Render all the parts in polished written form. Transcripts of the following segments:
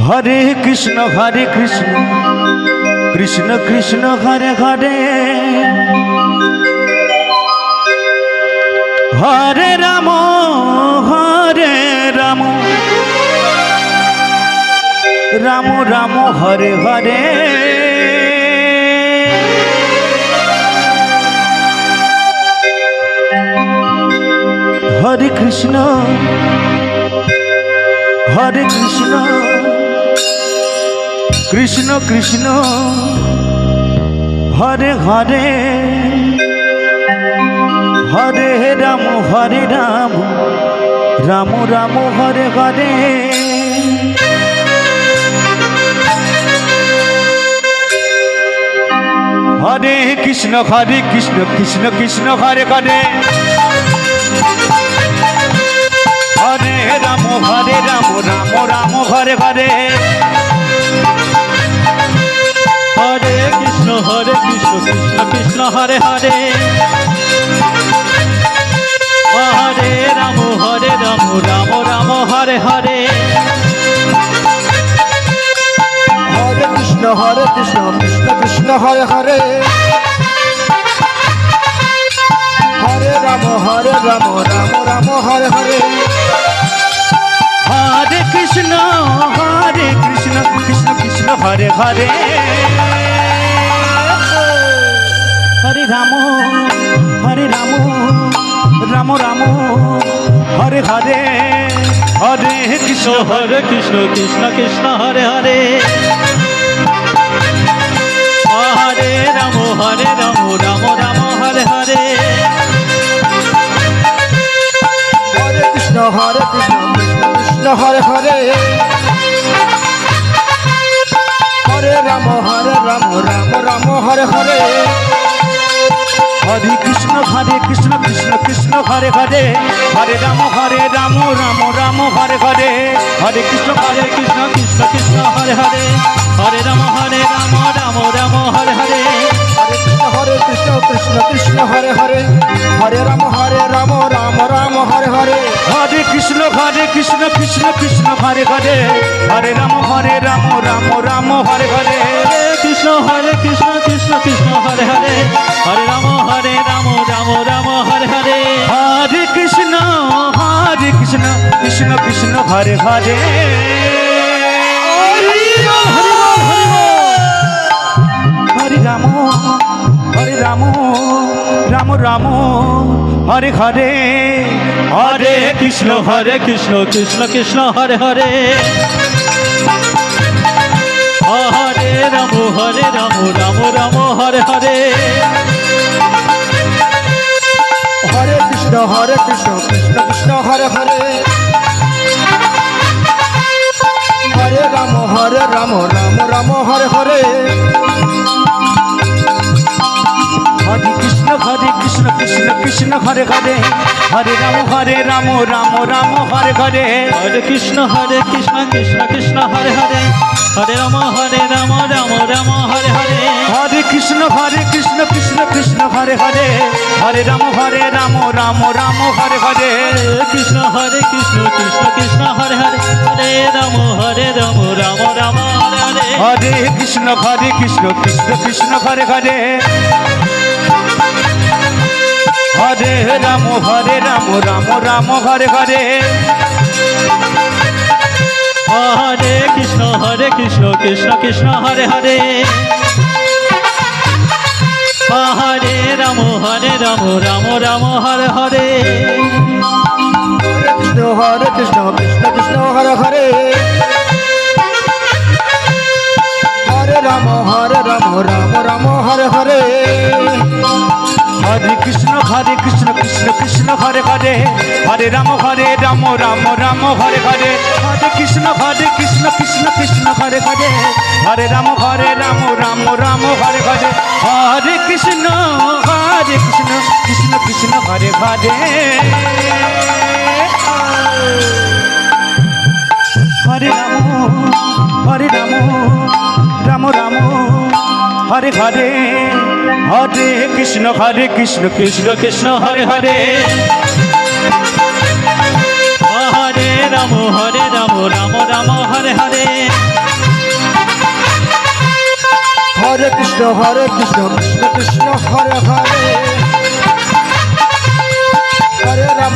Hare Krishna Krishna Krishna Hare Hare Hare Ram Ram Ram Hare Hare Hare Krishna Krishna Krishna Hare Hare Hare Ram Ram Ram Hare Hare Hare Krishna Krishna Krishna Hare Hare Hare Ram Ram Ram Hare Hare Hare Krishna Krishna Krishna Hare Hare Hare Ram Ram Ram Hare Hare Hare Krishna Krishna Krishna Hare Hare Hare Ram Ram Ram Hare Hare Hare Krishna Krishna Krishna Hare Hare Hare Ram Ram Ram Hare Hare Hare Krishna Krishna Krishna Hare Hare Hare Ram Ram Ram Hare Hare Hare Krishna Krishna Krishna Hare Hare Hare Ram Ram Ram Hare Hare Hare Krishna Krishna Krishna Hare Hare Hare Ram Ram Ram Hare Hare Hare Krishna Krishna Krishna Hare Hare Hare Ram Ram Ram Hare Hare Hare Krishna Krishna Krishna Hare Hare Hare Ram Ram Ram Hare Hare Hare Krishna Krishna Krishna Hare Hare Hare Ram Ram Ram Hare Hare Krishna Krishna Krishna Hare Hare Hare Ram Ram Ram Hare Hare Hare Krishna Krishna Krishna Hare Hare Hare Ram Ram Ram Hare Hare Hare Krishna Krishna Krishna Hare Hare Hare Ram Ram Ram Hare Hare Hare Krishna Krishna Krishna Hare Hare Hare Ram Ram Ram Hare Hare Hare Krishna Krishna Krishna Hare Hare Hare Ram Ram Ram Hare Hare Hare Krishna Krishna Krishna Hare Hare Hare Ram Ram Ram Hare Hare Hare Krishna Krishna Krishna Hare Hare Hare Ram Ram Ram Hare Hare Krishna Krishna Krishna Hare Hare Hare Ram Ram Ram Hare Hare Hare Krishna Krishna Krishna Hare Hare Hare Ram Ram Ram Hare Hare Hare Krishna Krishna Krishna Hare Hare Hare Ram Ram Ram Hare Hare Hare Krishna Krishna Krishna Hare Hare Hare Ram Ram Ram Hare Hare Hare Krishna Krishna Krishna Hare Hare Hare Ram Ram Ram Hare Hare Hare Krishna Krishna Krishna Hare Hare Hare Ram Ram Ram Hare Hare Hare Krishna Krishna Krishna Hare Hare Hare Ram Ram Ram Hare Hare Hare Krishna Krishna Krishna Hare Hare Hare Ram Ram Ram Ram Hare Hare Hare Krishna Krishna Krishna Hare Hare Hare Ram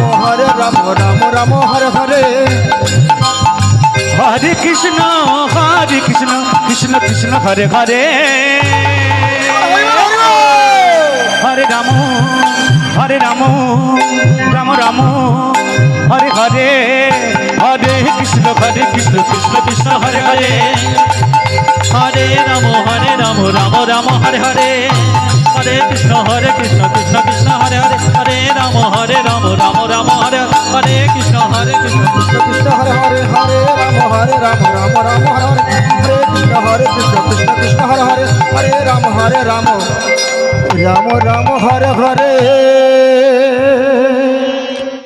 Ram Ram Hare Hare Hare Krishna Krishna Krishna Hare Hare Hare Ram Ram Ram Hare Hare Hare Krishna Krishna Krishna Hare Hare Hare Ram Ram Ram Hare Hare Hare Krishna Krishna Krishna Hare Hare Hare Ram Ram Ram Hare Hare Krishna Krishna Krishna Hare Hare Hare Ram Ram Ram Hare Hare Hare Krishna Krishna Hare Hare Hare Ram Ram Ram Hare Hare